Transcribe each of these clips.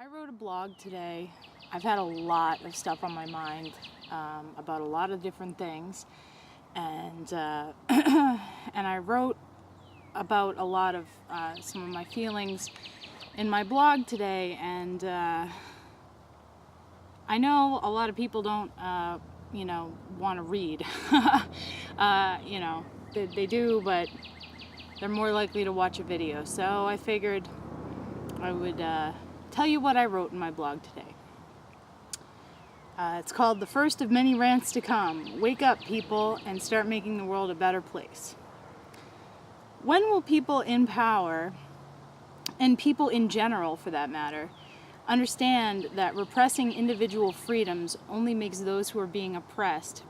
I wrote a blog today. I've had a lot of stuff on my mind about a lot of different things, and and I wrote about a lot of some of my feelings in my blog today, and I know a lot of people don't want to read. They do, but they're more likely to watch a video. So I figured I would tell you what I wrote in my blog today. It's called The First of Many Rants to Come. Wake up, people, and start making the world a better place. When will people in power, and people in general for that matter, understand that repressing individual freedoms only makes those who are being oppressed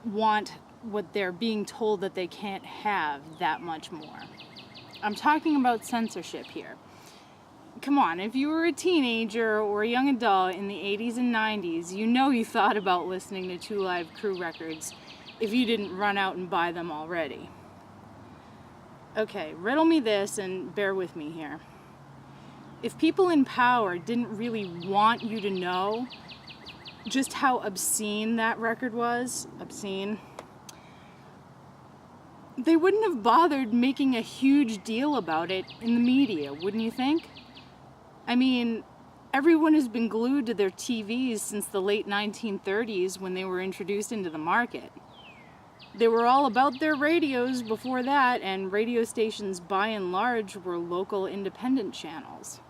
want what they're being told that they can't have that much more? I'm talking about censorship here. Come on, if you were a teenager or a young adult in the 80s and 90s, you know you thought about listening to Two Live Crew records if you didn't run out and buy them already. Okay, riddle me this and bear with me here. If people in power didn't really want you to know just how obscene that record was, they wouldn't have bothered making a huge deal about it in the media, wouldn't you think? I mean, everyone has been glued to their TVs since the late 1930s when they were introduced into the market. They were all about their radios before that, and radio stations by and large were local independent channels.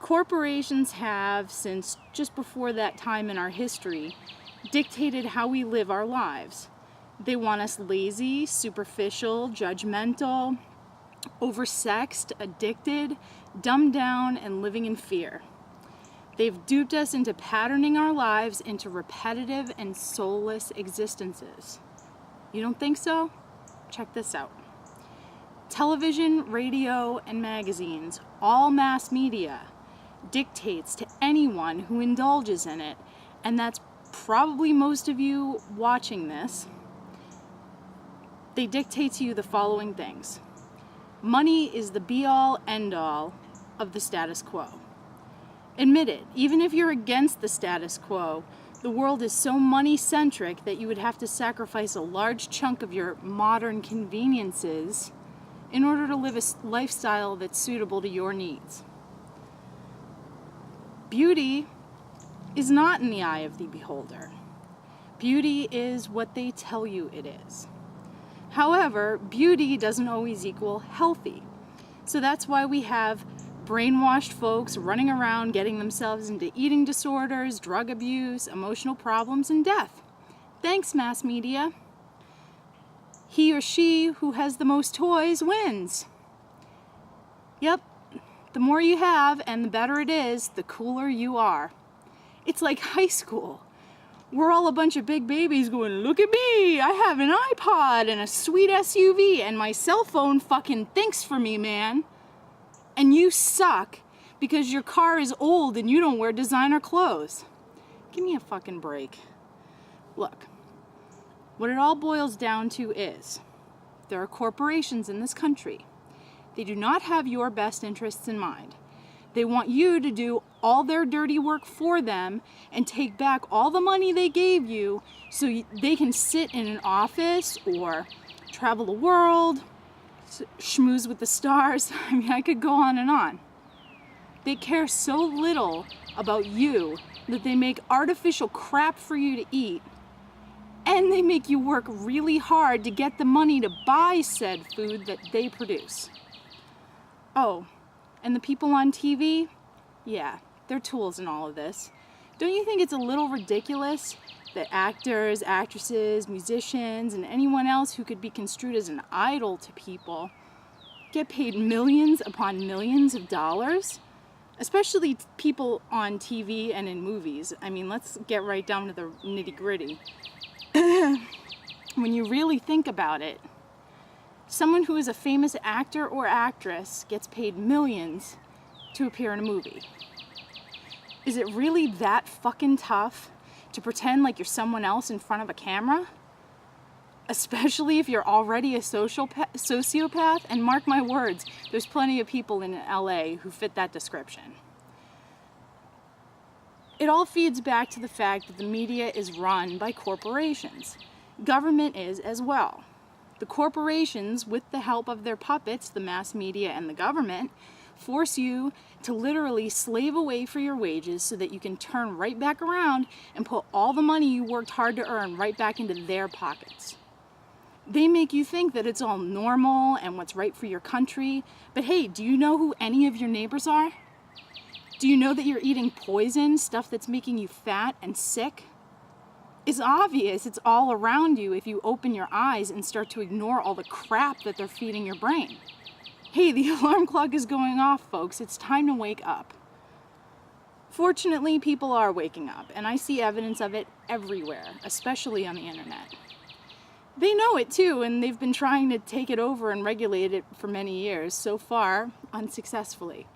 Corporations have, since just before that time in our history, dictated how we live our lives. They want us lazy, superficial, judgmental, oversexed, addicted, dumbed down, and living in fear. They've duped us into patterning our lives into repetitive and soulless existences. You don't think so? Check this out. Television, radio, and magazines, all mass media, dictates to anyone who indulges in it, and that's probably most of you watching this. They dictate to you the following things. Money is the be-all, end-all of the status quo. Admit it, even if you're against the status quo, the world is so money-centric that you would have to sacrifice a large chunk of your modern conveniences in order to live a lifestyle that's suitable to your needs. Beauty is not in the eye of the beholder. Beauty is what they tell you it is. However, beauty doesn't always equal healthy. So that's why we have brainwashed folks running around getting themselves into eating disorders, drug abuse, emotional problems, and death. Thanks, mass media. He or she who has the most toys wins. Yep, the more you have and the better it is, the cooler you are. It's like high school. We're all a bunch of big babies going, look at me, I have an iPod and a sweet SUV and my cell phone fucking thinks for me, man. And you suck because your car is old and you don't wear designer clothes. Give me a fucking break. Look, what it all boils down to is there are corporations in this country. They do not have your best interests in mind. They want you to do all their dirty work for them and take back all the money they gave you so they can sit in an office or travel the world, schmooze with the stars. I mean, I could go on and on. They care so little about you that they make artificial crap for you to eat, and they make you work really hard to get the money to buy said food that they produce. Oh, and the people on TV? Yeah, they're tools in all of this. Don't you think it's a little ridiculous that actors, actresses, musicians, and anyone else who could be construed as an idol to people get paid millions upon millions of dollars? Especially people on TV and in movies. I mean, let's get right down to the nitty-gritty. When you really think about it, someone who is a famous actor or actress gets paid millions to appear in a movie. Is it really that fucking tough to pretend like you're someone else in front of a camera? especially if you're already a sociopath, and mark my words, there's plenty of people in LA who fit that description. It all feeds back to the fact that the media is run by corporations. Government is as well. The corporations, with the help of their puppets, the mass media and the government, force you to literally slave away for your wages so that you can turn right back around and put all the money you worked hard to earn right back into their pockets. They make you think that it's all normal and what's right for your country, but hey, do you know who any of your neighbors are? Do you know that you're eating poison, stuff that's making you fat and sick? It's obvious, it's all around you if you open your eyes and start to ignore all the crap that they're feeding your brain. Hey, the alarm clock is going off, folks. It's time to wake up. Fortunately, people are waking up, and I see evidence of it everywhere, especially on the internet. They know it too, and they've been trying to take it over and regulate it for many years, so far unsuccessfully.